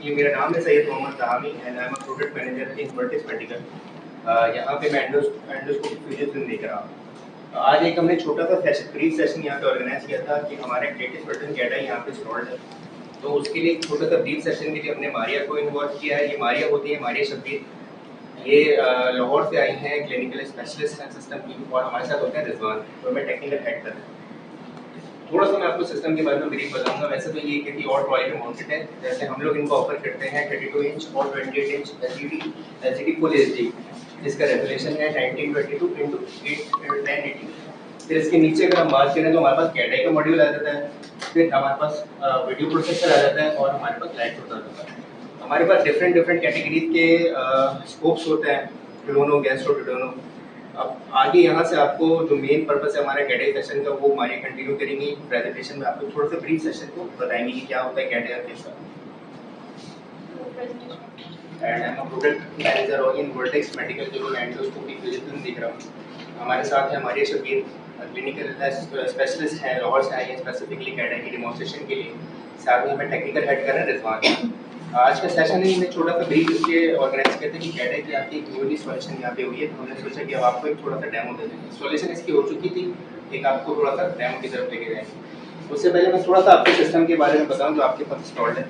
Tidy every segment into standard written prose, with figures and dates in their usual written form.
ये मेरा नाम है Syed Mohammed Tahami and I am a product manager in Vertis medical. यहाँ पे मैं एंडोस्कोपी फिजिशियन देख रहा हूँ। आज एक हमने छोटा सा ब्रीफ सेशन यहाँ पे ऑर्गेनाइज किया था कि हमारे लेटेस्ट वर्जन कैडा यहाँ पे इंस्टॉल्ड है, तो उसके लिए एक छोटा सा ब्रीफ सेशन के लिए हमने मारिया को इन्वॉल्व किया है। ये मारिया होती है मारिया शब्बीर, ये लाहौर से आई हैं, क्लिनिकल स्पेशलिस्ट हैं सिस्टम की, और हमारे साथ होते हैं रिजवान, तो मैं टेक्निकल हेड कर रहा हूँ। थोड़ा सा मैं आपको सिस्टम के बारे में ब्रीफ बताऊंगा। वैसे तो ये किसी और ट्रॉली पे माउंटेड है, जैसे हम लोग इनको ऑफर करते हैं 32 इंच और 28 इंच एलसीडी फुल एचडी, जिसका रेजोल्यूशन है 1922 x 1080। फिर इसके नीचे अगर हम बात करें तो हमारे पास कैडाई का मॉड्यूल आ जाता है, फिर हमारे पास वीडियो प्रोसेसर आ जाता है, और हमारे पास लाइट होता है। हमारे पास डिफरेंट कैटेगरीज के स्कोप्स होते हैं, टिडोनो, गैस्ट्रो टिडोनो। अब आगे यहाँ से आपको जो मेन पर्पस है हमारे कैडे सेशन का, वो हमारे कंटिन्यू करेंगे। प्रेजेंटेशन में आपको थोड़ा सा ब्रीफ सेशन को बताएंगे कि क्या होता है कैडे के साथ। And I am a product manager in vertex medical, जो मैं एंडोस्कोपी फिजिशियन देख रहा हूँ। हमारे साथ है हमारे शबीर, क्लिनिकल स्पेशलिस्ट हैं, लाहौर से आए हैं स्पेसिफिकली कैडे की डेमोन्स्ट्रेशन के लिए। साथ में हमें टेक्निकल हेड कर रहे हैं रिजवान। आज का सेशन ही मैं छोटा सा ब्रीफ इसलिए ऑर्गेनाइज करते हैं कि कैडे की आपकी एक न्यूली इंस्टॉलेशन यहाँ पे हुई है, तो हमने सोचा कि अब आपको एक थोड़ा सा डेमो दे दें। इंस्टॉलेशन इसकी हो चुकी थी, एक आपको थोड़ा सा डेमो की तरफ लेके जाएंगे। उससे पहले मैं थोड़ा सा आपके सिस्टम के बारे में बताऊँ जो आपके पास इंस्टॉल्ड है।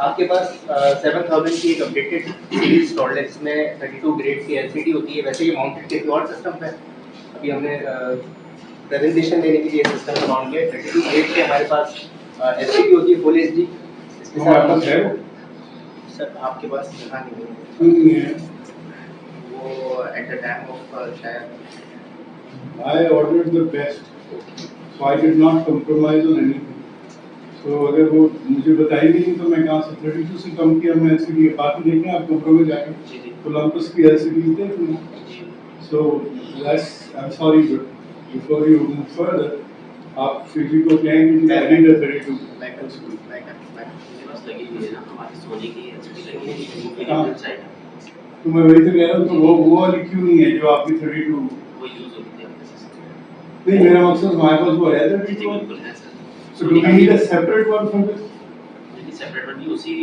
आपके पास 7000 की एक अपडेटेड सीरीज इंस्टॉल्ड है, जिसमें 32 ग्रेड की एलसीडी होती है। वैसे ये माउंटेड किसी और सिस्टम पे, अभी हमने प्रेजेंटेशन देने के लिए सिस्टम लॉन्च किया। 32 ग्रेड के हमारे पास एलसीडी होती है फुल एचडी। इसके साथ सर आपके पास जगह नहीं है वो एट द टाइम ऑफ शायद I ordered the best, so I did not compromise on anything. So अगर वो मुझे बताएंगे नहीं तो मैं कहाँ से 32 से कम किया मैं एलसीडी बाकी देखें आप कंप्रोमाइज जाके कोलंबस की एलसीडी थे तो so that's I'm sorry but before you move further आप फिजी को कहेंगे कि I need a 32 लगी हुई है ना हमारी सोनी की एलसीडी लगी है तो मैं वही तो कह रहा हूँ तो वो वाली क्यों नहीं है जो आपकी 32 वो यूज होती है अपने सिस्टम। नहीं मेरा मकसद हमारे पास वो है 32 बिल्कुल है sir. so do we need a separate one for this नहीं सेपरेट वन नहीं, उसी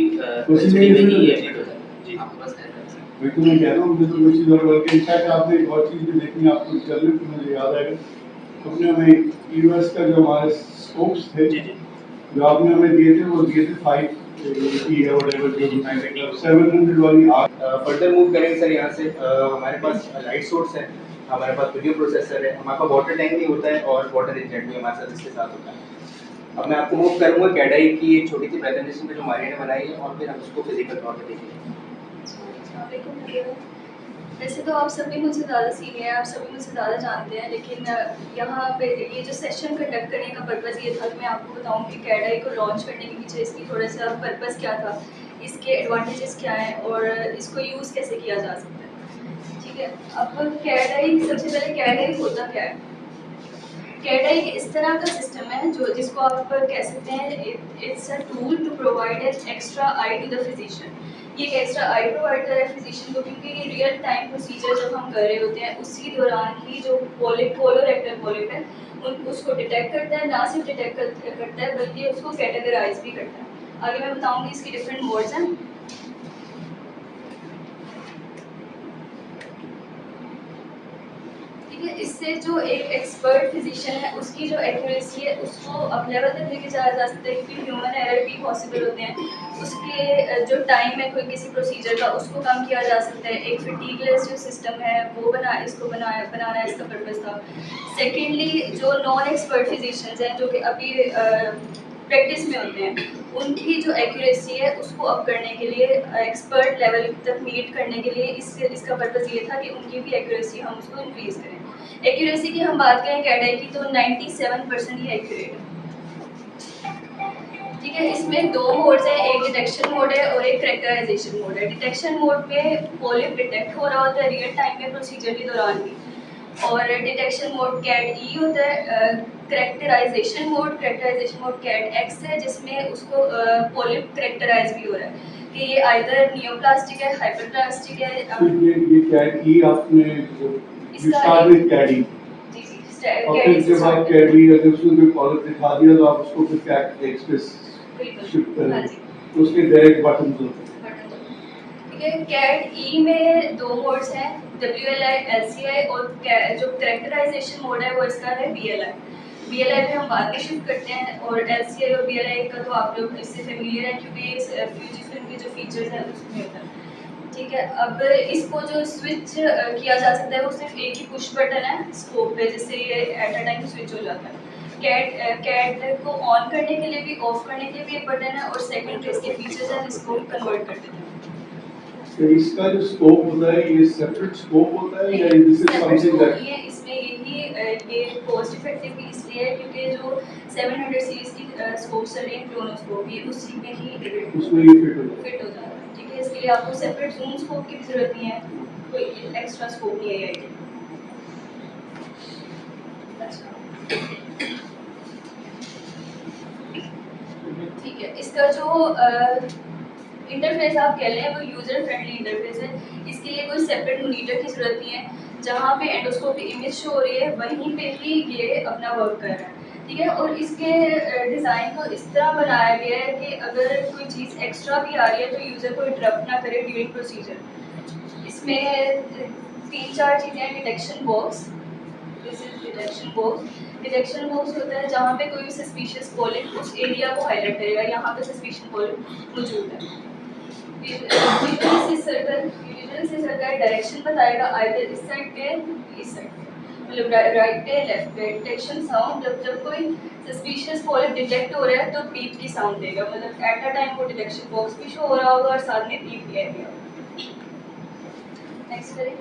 एलसीडी में ही है जी आपके पास है सर। वही तो मैं कह रहा हूँ मुझे तो कुछ और बल्कि इनफैक्ट आपने एक और चीज़ भी देखी आपको चलने तो मुझे याद आएगा अपने हमें यूएस का जो हमारे स्कोप्स थे जो आपने हमें दिए थे वो दिए थे 5 की है whatever जो 700 वाली फर्दर मूव करेंगे सर। यहाँ से हमारे पास लाइट सोर्स है, हमारे पास वीडियो प्रोसेसर है, हमारे पास वाटर टैंक भी होता है और वाटर इंजेक्ट भी हमारे साथ इसके साथ होता है। अब मैं आपको मूव करूँगा कैडाई की एक छोटी सी प्रेजेंटेशन पे जो मारिया ने बनाई है, और फिर हम उसको फिजिकल तौर पर देखेंगे। वैसे तो आप सभी मुझसे ज़्यादा सीनियर हैं, आप सभी मुझसे ज़्यादा जानते हैं, लेकिन यहाँ पे ये जो सेशन कंडक्ट करने का पर्पज़ ये था कि मैं आपको बताऊँ कि कैडाई को लॉन्च करने के पीछे इसकी थोड़ा सा पर्पज़ क्या था, इसके एडवांटेजेस क्या हैं और इसको यूज़ कैसे किया जा सकता है। ठीक है, अब कैडाई, सबसे पहले कैडाई होता क्या है। कैडाई एक इस तरह का सिस्टम है जो जिसको आप कह सकते हैं it's a tool to provide an extra eye to the physician. ये एक एक्स्ट्रा आई प्रोवाइड कर रहा है फिजिशियन को, क्योंकि ये रियल टाइम प्रोसीजर जब हम कर रहे होते हैं उसी दौरान ही जो कोलोरेक्टल पॉलिप है उसको डिटेक्ट करता है, ना सिर्फ डिटेक्ट करता है बल्कि उसको कैटेगराइज भी करता है। आगे मैं बताऊंगी इसकी डिफरेंट मोड्स हैं। इससे जो एक एक्सपर्ट फिजिशियन है उसकी जो एक्यूरेसी है उसको अप लेवल तक लेके जाया जा सकता है, क्योंकि ह्यूमन एरर भी पॉसिबल होते हैं। उसके जो टाइम है कोई किसी प्रोसीजर का उसको कम किया जा सकता है। एक फटीगलेस जो सिस्टम है वो बनाना इसका पर्पज़ था। सेकेंडली जो नॉन एक्सपर्ट फिजिशियंस हैं जो कि अभी प्रैक्टिस में होते हैं, उनकी जो एक्यूरेसी है उसको अप करने के लिए, एक्सपर्ट लेवल तक मीट करने के लिए इसका पर्पज़ ये था कि उनकी भी एक्यूरेसी हम उसको इंक्रीज़ करें। एक्यूरेसी की हम बात करें कैडाई की तो 97% ही एक्यूरेट है। ठीक है, इसमें दो मोड्स हैं, एक डिटेक्शन मोड है और एक करेक्टराइजेशन मोड है। डिटेक्शन मोड में पॉलिप डिटेक्ट हो रहा होता है रियल टाइम में प्रोसीजर के दौरान भी, और डिटेक्शन मोड कैट ई होता है। करेक्टराइजेशन मोड कैट एक्स है, जिसमें उसको पॉलिप करेक्टराइज भी हो रहा है कि ये आइदर नियोप्लास्टिक है, हाइपरप्लास्टिक है। तो ये कैट ई आपने स्टार्ट विद कैट ई जी जी, और फिर जब आप कैट ई अगर उसको कोई पॉलिप दिखा दिया तो आप उसको फिर कैट एक्स पे शिफ्ट बिल्कुल, हाँ करें। जी। उसके डायरेक्ट बटन होते हैं। ठीक है, कैट ई में 2 मोड्स हैं, WLI LCI, और जो कैरेक्टराइजेशन मोड है वो इसका है BLI। BLI पे हम बाद में शिफ्ट करते हैं, और LCI और BLI का तो आप लोग इससे फेमिलियर हैं क्योंकि ये फ्यूजीफिल्म के जो फीचर्स हैं उसमें होता है। ठीक है, अब इसको जो स्विच किया जा सकता है वो सिर्फ एक ही पुश बटन है स्कोप पे, जिससे ये एट अ टाइम स्विच हो जाता है। कैट को ऑन करने के लिए भी, ऑफ करने के लिए भी एक बटन है, और सेकंड इसके फीचर्स हैं जिसको कन्वर्ट कर देते हैं। तो इसका जो स्कोप होता है ये सेपरेट स्कोप होता है या दिस इज समथिंग दैट ये इसमें ये कॉस्ट इफेक्टिव भी इसलिए है क्योंकि जो 700 सीरीज की स्कोप चल रही है क्रोनोस्कोप, ये उसी में ही उसमें ये फिट फिट हो जाता है। हो जाता है। ठीक है, इसके लिए आपको सेपरेट जूम स्कोप की भी जरूरत नहीं है, कोई एक्स्ट्रा स्कोप नहीं है ये। ठीक है, इसका जो इंटरफेस आप कह लें वो यूजर फ्रेंडली इंटरफेस है। इसके लिए कोई सेपरेट मॉनिटर की जरूरत नहीं है, जहाँ पे एंडोस्कोपी इमेज शो हो रही है वहीं पे ही ये अपना वर्क कर रहा है। ठीक है, और इसके डिज़ाइन को इस तरह बनाया गया है कि अगर कोई चीज़ एक्स्ट्रा भी आ रही है तो यूज़र को इंटरप्ट ना करे ड्यूरिंग प्रोसीजर। इसमें 3-4 चीज़ें हैं। Detection box, this is detection box. Detection box होता है जहाँ पे कोई भी सस्पिशियस पॉलिप उस एरिया को हाईलाइट करेगा, यहाँ पे सस्पिशियस पॉलिप मौजूद है। विजुअल से सर्कल डायरेक्शन बताएगा, आइदर इस साइड पे इस साइड पे, मतलब राइट पे लेफ्ट पे। डिटेक्शन साउंड, जब कोई सस्पिशियस पॉलिप डिटेक्ट हो रहा है तो बीप की साउंड देगा, मतलब एट अ टाइम वो डिटेक्शन बॉक्स भी शो हो रहा होगा और साथ में बीप भी आएगा। नेक्स्ट करें।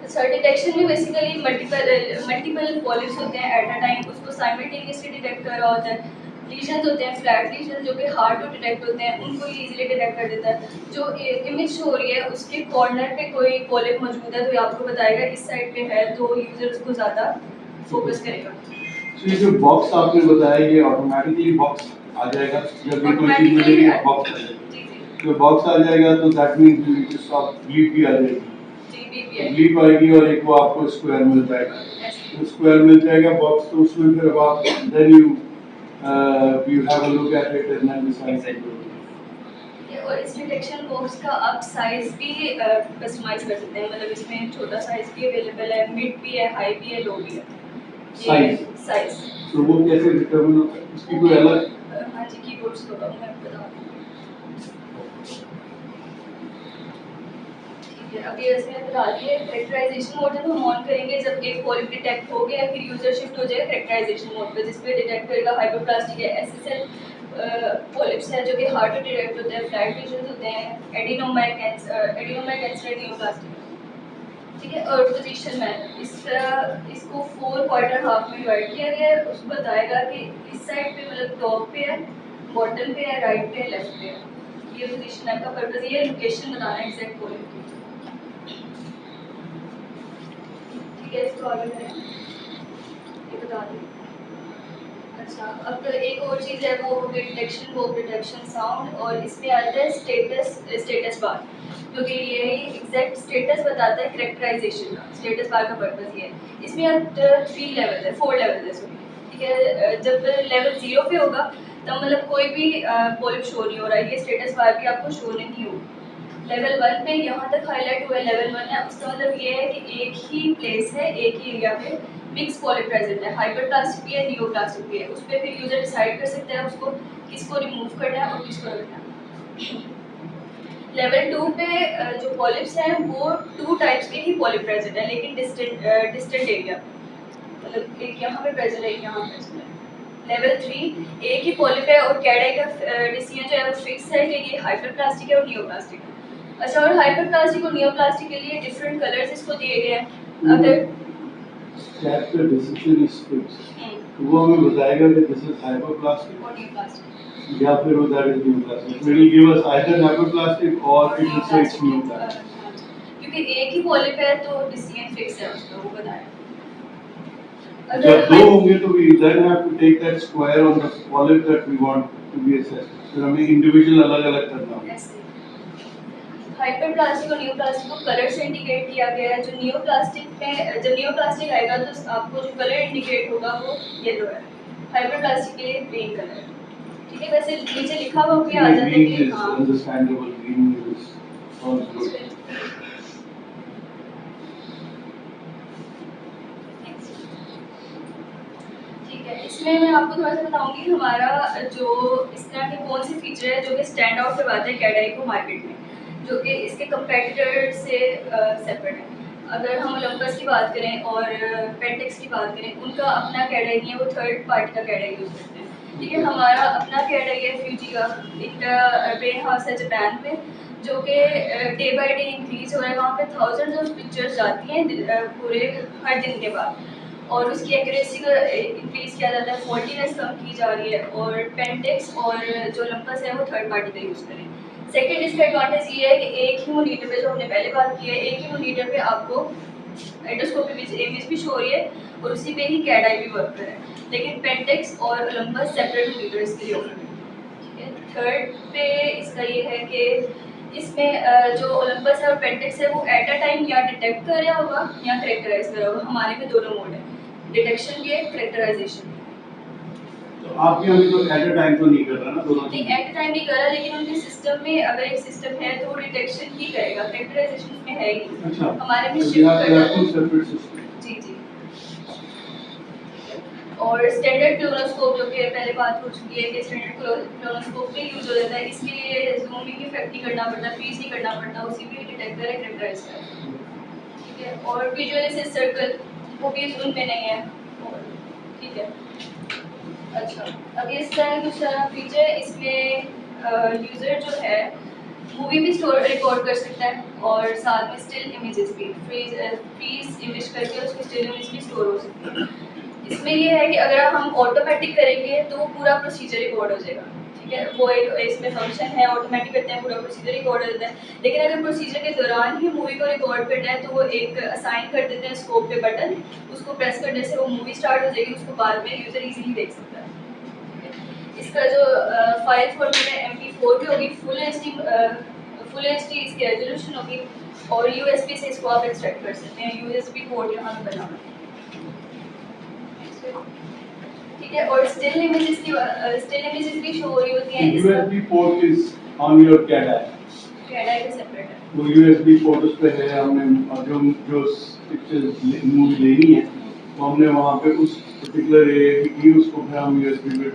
सर डिटेक्शन में बेसिकली मल्टीपल पॉलिप्स होते हैं एट अ टाइम, उसको साइमल्टेनियसली डिटेक्ट कर रहा होता है। लीजन्स होते हैं, फ्लैट लीजन जो कि हार्ड टू डिटेक्ट होते हैं, उनको ये इजीली डिटेक्ट कर देता है। जो इमेज शो हो रही है उसके कॉर्नर पे कोई पॉलिप मौजूद है तो ये आपको बताएगा इस साइड पे है, तो यूजर उसको ज़्यादा फोकस करेगा। तो ये जो बॉक्स आपने बताया ये ऑटोमेटिकली बॉक्स आ जाएगा जब भी कोई चीज मिलेगी बॉक्स आ जाएगा। जी जी तो बॉक्स आ जाएगा तो that means you just of bleed भी आ जाएगी। जी बीप है। ब्लीड आएगी और एक वो आपको स्क्वायर मिल जाएगा। तो स्क्वायर मिल जाएगा बॉक्स, तो उसमें फिर आप then you have a look at it and then decide. और इस डिटेक्शन बॉक्स का आप साइज भी कस्टमाइज कर सकते हैं, मतलब इसमें छोटा साइज भी अवेलेबल है, मिड भी है, हाई भी है, लो भी है। साइज तो वो कैसे डिटरमिन होता है, इसकी कोई अलग? हाँ जी, कीबोर्ड्स को मैं बता दूँ। ठीक है, अभी इसमें बता दिए कैरेक्टराइजेशन मोड जब हम ऑन करेंगे, जब एक पॉलिप डिटेक्ट हो गया फिर यूजर शिफ्ट हो जाएगा कैरेक्टराइजेशन मोड पे, जिसपे डिटेक्ट करेगा हाइपरप्लास्टिक है, SSL पॉलिप्स है जो कि हार्ड टू डिटेक्ट होते हैं, फ्लैट लीजन्स होते हैं, एडिनोमा कैंसर, नियोप्लास्टिक। ठीक है, और पोजीशन में इसको 4 क्वार्टर हाफ में डिवाइड किया गया है। उसको बताएगा कि इस साइड पे मतलब टॉप पे है, बॉटम पे है, राइट पे है, लेफ्ट पे है। ये पोजीशन है, का पर्पस ये लोकेशन बताना है एग्जैक्ट पॉइंट की। ठीक है, इसको आगे करें, ये बता दें। अच्छा, अब एक और चीज़ है वो हो गई डिटेक्शन, वो डिटेक्शन साउंड, और इसमें आता है स्टेटस बार, क्योंकि ये एग्जैक्ट स्टेटस बताता है कैरेक्टराइजेशन का। स्टेटस बार का पर्पस ये है। इसमें अब 4 लेवल है सॉरी। ठीक है, जब लेवल 0 पे होगा तब मतलब कोई भी पॉलिप शो नहीं हो रहा है, ये स्टेटस बार भी आपको शो नहीं होगा। लेवल 1 पे यहाँ तक हाईलाइट हुआ है, लेवल 1 है, उसका मतलब ये है कि एक ही प्लेस है, एक ही एरिया पे मिक्स पॉलिप प्रेजेंट है, हाइपरप्लास्टिक भी है, नियोप्लास्टिक भी है। उस पर फिर यूजर डिसाइड कर सकता है उसको किसको रिमूव करना है और किसको रखना है। लेवल 2 पे जो पॉलिप्स हैं वो 2 टाइप्स के ही पॉलिप प्रेजेंट है, लेकिन डिस्टेंट एरिया, मतलब एक यहाँ पे प्रेजेंट है, एक यहाँ प्रेजेंट है। लेवल 3 एक ही पॉलिप है और कैडे का डिसीजन जो है वो फिक्स है कि ये हाइपरप्लास्टिक है और नियोप्लास्टिक है। अच्छा, और हाइपरप्लास्टिक और नियोप्लास्टिक के लिए डिफरेंट कलर्स इसको दिए गए हैं। अगर कैट का डिसीजन इज फिक्स्ड तो वो हमें बताएगा कि दिस इज हाइपरप्लास्टिक और नियोप्लास्टिक या फिर वो that is neoplastic. It will give us either hyperplastic और it will say it's neoplastic, क्योंकि एक ही पॉलिप है तो डिसीजन फिक्स है उसका, वो बताया। जब दो होंगे तो we then have to take that square on the polyp that we want to be assessed. फिर हमें इंडिविजुअल अलग-अलग करना होगा। हाइपरप्लास्टिक और नियोप्लास्टिक को कलर से इंडिकेट किया गया है। जो नियोप्लास्टिक में जब नियोप्लास्टिक आएगा तो आपको जो कलर इंडिकेट होगा वो येलो है, हाइपरप्लास्टिक के लिए ग्रीन कलर है। ठीक है, वैसे नीचे लिखा हुआ भी आ जाता है green कि is हाँ understandable, green is sounds good. ठीक है, इसमें मैं आपको थोड़ा सा बताऊंगी हमारा जो इस तरह के कौन से फीचर है जो कि स्टैंड आउट करवाते हैं कैड आई को मार्केट में, जो कि इसके कंपेटिटर से सेपरेट है। अगर हम ओलंपस की बात करें और पेंटेक्स की बात करें, उनका अपना कैड आई नहीं है, वो थर्ड पार्टी का कैड आई यूज़ करते हैं। ठीक है, हमारा अपना कैड आई है फ्यूजी का, इनका ब्रेन हाउस है जापान में, जो कि डे बाय डे इंक्रीज हो रहा है। वहाँ पे थाउजेंड्स ऑफ पिक्चर्स जाती हैं पूरे हर दिन के बाद, और उसकी एक्यूरेसी को इंक्रीज़ किया जाता है, फॉल्टीनेस कम की जा रही है। और पेंटेक्स और जो ओलंपस है वो थर्ड पार्टी का यूज़ करें। सेकेंड इसका एडवांटेज ये है कि एक ही मोनीटर पे, जो हमने पहले बात की है, एक ही मोनीटर पे आपको एंडोस्कोपी इमेज भी शो हो रही है और उसी पे ही कैड आई भी वर्क कर रहा है। लेकिन पेंटेक्स और ओलंपस सेपरेट मोनीटर इसके लिए ऑफर है। ठीक है, थर्ड पे इसका ये है कि इसमें जो ओलंपस है और पेंटेक्स है वो एट अ टाइम या डिटेक्ट कर रहा होगा या करेक्टराइज कर रहा होगा। हमारे में दोनों मोड है, डिटेक्शन भी है, करेक्टराइजेशन। तो आपके यहाँ भी तो एट अ टाइम तो नहीं कर रहा ना दोनों नहीं, एट अ टाइम नहीं कर रहा, लेकिन उनके सिस्टम में अगर एक सिस्टम है तो वो डिटेक्शन ही करेगा, करेक्टराइजेशन में है ही। अच्छा, हमारे में तो शिफ्ट यहाँ करना पे सेपरेट सिस्टम। जी जी। और स्टैंडर्ड क्लोरोस्कोप जो कि पहले बात हो चुकी है कि स्टैंडर्ड क्लोरोस्कोप भी यूज हो जाता है, इसके लिए जूमिंग इफेक्ट नहीं करना पड़ता, फ्रीज नहीं करना पड़ता, उसी में डिटेक्टर है, करेक्टराइज करता है। ठीक है, और विजुअलाइजेशन सर्कल वो भी जूम में नहीं है। और ठीक है, अच्छा, अब इस तरह कुछ सारा फीचर इसमें यूज़र जो है मूवी भी स्टोर रिकॉर्ड कर सकता है और साथ में स्टिल इमेजेस भी फ्रीज इमेज करके उसकी स्टिल इमेज भी स्टोर हो सकती है। इसमें ये है कि अगर हम ऑटोमेटिक करेंगे तो वो पूरा प्रोसीजर रिकॉर्ड हो जाएगा। ठीक है, वो एक इसमें फंक्शन है, ऑटोमेटिक करते हैं, पूरा प्रोसीजर रिकॉर्ड हो जाता है। लेकिन अगर प्रोसीजर के दौरान ही मूवी को रिकॉर्ड करना है तो वो एक असाइन कर देते हैं स्कोप पे बटन, उसको प्रेस करने से वो मूवी स्टार्ट हो जाएगी, उसको बाद में यूज़र इजीली देख सकता है। इसका जो फाइल फॉर्मेट है MP4 भी होगी, फुल HD इसकी रेजोल्यूशन होगी, और USB से इसको आप एक्सट्रैक्ट कर सकते हैं, USB पोर्ट यहाँ पे बना हुआ है। ठीक है, और स्टिल इमेजेस भी शो हो रही होती हैं। USB port is on your CAD EYE. CAD EYE का सेपरेट है, वो USB पोर्ट उस पे है, हमने जो पिक्चर मूवी लेनी है वो हमने वहाँ पे उस पर्टिकुलर एरिया की उसको फिर हम USB पे।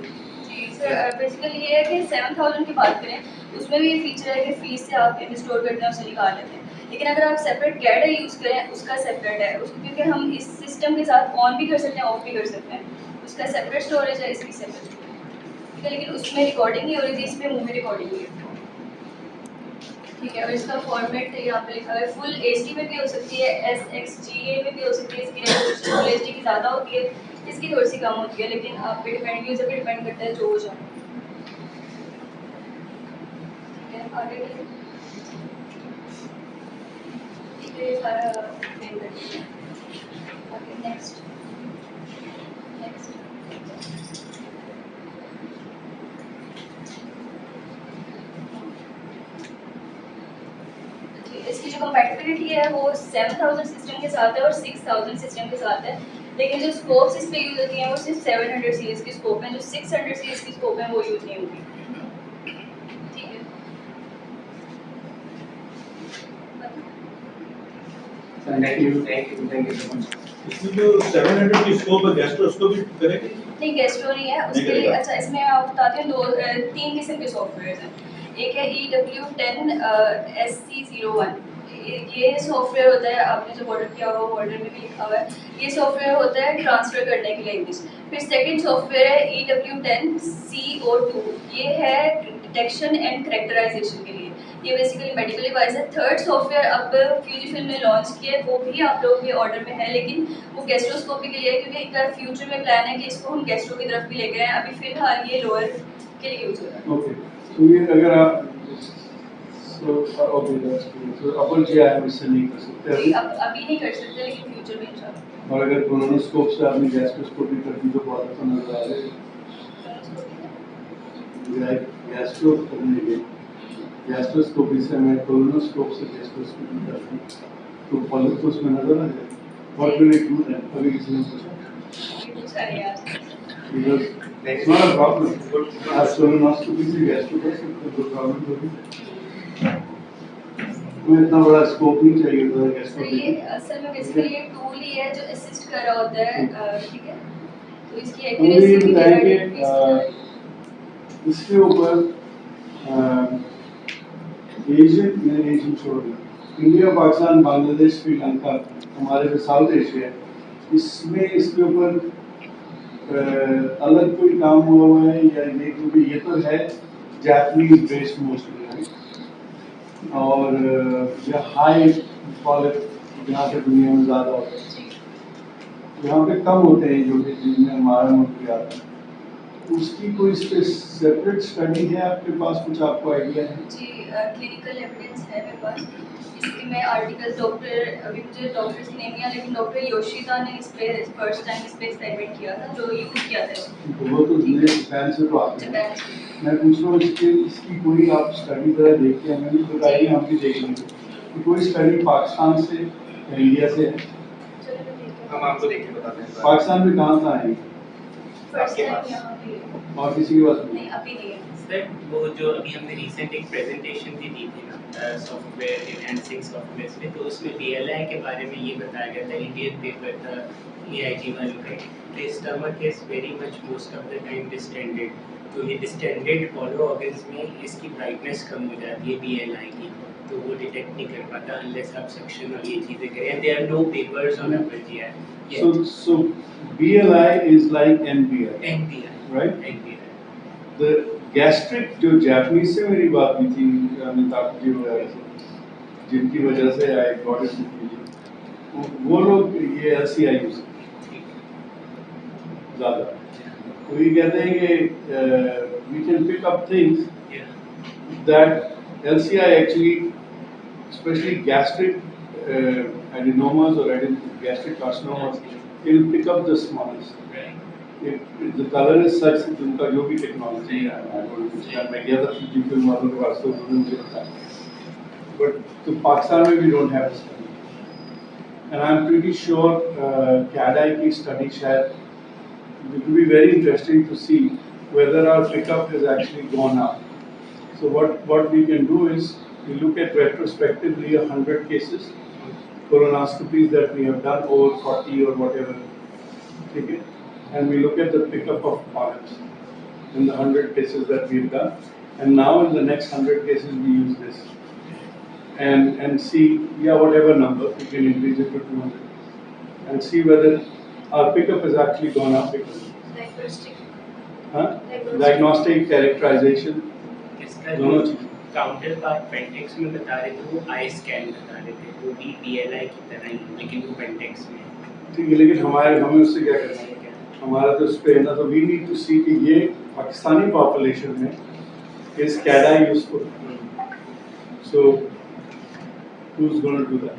जी सर। बेसिकली ये है कि 7000 की बात करें उसमें भी ये फीचर है कि फीस से आप इमेज स्टोर करते हैं, उसे निकाल लेते हैं। लेकिन अगर आप सेपरेट कैड आई यूज़ करें उसका सेपरेट है, उसको क्योंकि हम इस सिस्टम के साथ ऑन भी कर सकते हैं, ऑफ भी कर सकते हैं, उसका सेपरेट स्टोरेज है, इसकी सेपरेट। ठीक है, लेकिन उसमें रिकॉर्डिंग नहीं हो रही थी, इसमें मूवी रिकॉर्डिंग हुई है। ठीक है, और इसका फॉर्मेट यहाँ पे लिखा है फुल HD में भी हो सकती है, SXGA में भी हो सकती है। इसकी रेजोल्यूशन फुल HD की ज़्यादा होती है, इसकी थोड़ी सी कम होती है, लेकिन आप पे डिपेंड, यूज़र पे डिपेंड करता है जो हो जाए। ठीक है, आगे ठीक है, सारा एक्सप्लेन कर दिया। ओके, नेक्स्ट इसकी जो कंपैटिबिलिटी है वो 7000 सिस्टम के साथ है और 6000 सिस्टम के साथ है। लेकिन जो स्कोप्स इस पे यूज़ होती हैं वो सिर्फ 700 सीरीज़ की स्कोप है, जो 600 सीरीज़ की स्कोप है वो यूज़ नहीं होगी। ठीक है, थैंक यू सो मच। इसमें जो 700 की स्कोप है गैस्ट्रोस्कोप भी करेगी? नहीं गैस्ट्रो नहीं है उसके लिए। अच्छा, इसमें मैं आपको बताती हूँ 3 किस्म के सॉफ्टवेयर हैं। एक है EW10 SC01, ये सॉफ्टवेयर होता है, आपने जो ऑर्डर किया हुआ ऑर्डर में भी लिखा हुआ है, ये सॉफ्टवेयर होता है ट्रांसफ़र करने के लिए इमेज। फिर सेकंड सॉफ्टवेयर है EW10 CO2, ये है डिटेक्शन एंड करेक्टराइजेशन के लिए, ये बेसिकली मेडिकल डिवाइस है। थर्ड सॉफ्टवेयर अब फ्यूजीफिल्म ने लॉन्च किया है, वो भी आप लोगों के ऑर्डर में है, लेकिन वो गैस्ट्रोस्कोपी के लिए है, क्योंकि इनका फ्यूचर में प्लान है कि इसको हम गैस्ट्रो की तरफ भी लेकर आए। अभी फिलहाल ये लोअर के लिए यूज़ हो रहा है। ओके, तो ये अगर आप तो अपन जी आई इससे नहीं कर सकते जी, अब अभी नहीं कर सकते, लेकिन फ्यूचर में इंशाल्लाह। और अगर कोलोनोस्कोप से आपने गैस्ट्रोस्कोपी कर दी तो बहुत अच्छा नजर आ जाएगा। गैस्ट्रो करने के गैस्ट्रोस्कोपी से मैं कोलोनोस्कोप से गैस्ट्रोस्कोपी करती हूँ तो पॉलिप तो उसमें नजर आ जाएगा। What will it do then? अभी किसी ने पूछा पूछा नहीं यार। Because It's not a problem. As colonoscopy से गैस्ट्रो कर सकते हैं, कोई प्रॉब्लम थोड़ी है। कोई इतना बड़ा स्कोप नहीं चाहिए होता है तो गैस्ट्रो ये असल में बेसिकली ये टूल ही है जो असिस्ट कर रहा होता है, ठीक है। तो इसकी मुझे ये एक्यूरेसी बताइए कि इसके ऊपर एशियन छोड़ दें, इंडिया, पाकिस्तान, बांग्लादेश, श्रीलंका, हमारे जो साउथ एशिया है, इसमें इसके ऊपर अलग कोई काम हुआ है या नहीं, क्योंकि ये तो है जापानीज बेस्ड मोस्टली और या हाई क्वालिटी जहाँ पे दुनिया में ज़्यादा होता है, यहाँ पे कम होते हैं जो कि जिनमें हमारा मुल्क आता है। उसकी कोई सेपरेट स्टडी है आपके पास, कुछ आपको आइडिया है? जी, क्लिनिकल एविडेंस है मेरे पास। इसके मैं आर्टिकल डॉक्टर, अभी मुझे डॉक्टर की नेम नहीं है, लेकिन डॉक्टर योशिदा ने इस पे फर्स्ट टाइम इस पे एक्सपेरिमेंट किया था, जो यूज़ किया था। वो तो जापान से तो आते हैं। जापान से। मैं पूछ रहा हूँ इसकी कोई आप स्टडी जरा देख के हमें भी बताइए, हम भी देख लेंगे कि कोई स्टडी पाकिस्तान से या इंडिया से है। चलो मैं देखती हूँ। हम आपको देख के बताते हैं। पाकिस्तान में कहाँ है फर्स्ट आपके टाइम पास। यहाँ पे है। और किसी के पास नहीं, अभी नहीं है। सर वो जो अभी हमने रिसेंट एक प्रेजेंटेशन भी दी थी ना सॉफ्टवेयर एनहांसिंग सॉफ्टवेयर में, तो उसमें DLI के बारे में ये बताया गया था, इंडियन पेपर था EIG वालों का। The stomach is very much most of the time distended, तो ये डिस्टेंडेड फॉलो ऑर्गन्स में इसकी ब्राइटनेस कम हो जाती है DLI की, तो वो डिटेक्ट नहीं कर पाता अनलेस आप सक्शन और ये चीज़ें करें। And there are no papers on FLGI। So BLI is like NBI, NBI, right? NBI। The gastric जो जापानीज से मेरी बात हुई थी अमिताभ जी वगैरह से, जिनकी वजह से आई गॉट इट कंफ्यूजन, वो लोग ये LCI यूज करते हैं ज़्यादा। तो ये कहते हैं कि we can pick up things that LCI actually, especially gastric adenomas or gastric carcinomas, will pick up the smallest. If the color is such, उनका जो भी टेक्नोलॉजी है, मैं गया था फिजिकल वालों के पास तो उन्होंने मुझे बताया, बट तो पाकिस्तान में we don't have a study, and I'm pretty sure CADI की study शायद it will be very interesting to see whether our pickup has actually gone up. So what we can do is we look at retrospectively 100 cases, colonoscopies that we have done over 40 or whatever, okay? And we look at the pickup of polyps in the 100 cases that we've done, and now in the next 100 cases we use this and see, whatever number we can increase it to 200 and see whether our pickup has actually gone up because diagnostic characterization इसका दोनों जो चीज़। Counter part पेंटेक्स में बता रहे थे, वो I scan बता रहे थे, वो भी DLI की तरह ही, लेकिन वो पेंटेक्स में है। ठीक है, लेकिन हमें उससे क्या करना है? हमारा तो उस पे है ना, तो वी नीड टू सी कि ये पाकिस्तानी पॉपुलेशन में इस CADI useful, so who's going to do that?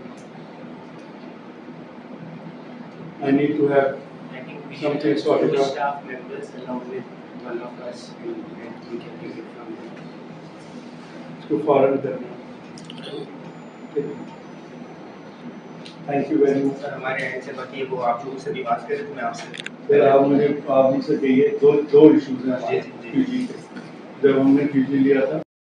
I need to have I think we something should have sorted two out. staff members along with one of us, and we can take it from there. इसको forward करना। Thank you very much. Sir हमारे and से बाकी वो आप लोगों से भी बात करें तो मैं आपसे फिर आप मुझे कहिए, दो इश्यूज हैं हमारे जी, जी। QG के। जब हमने QG लिया था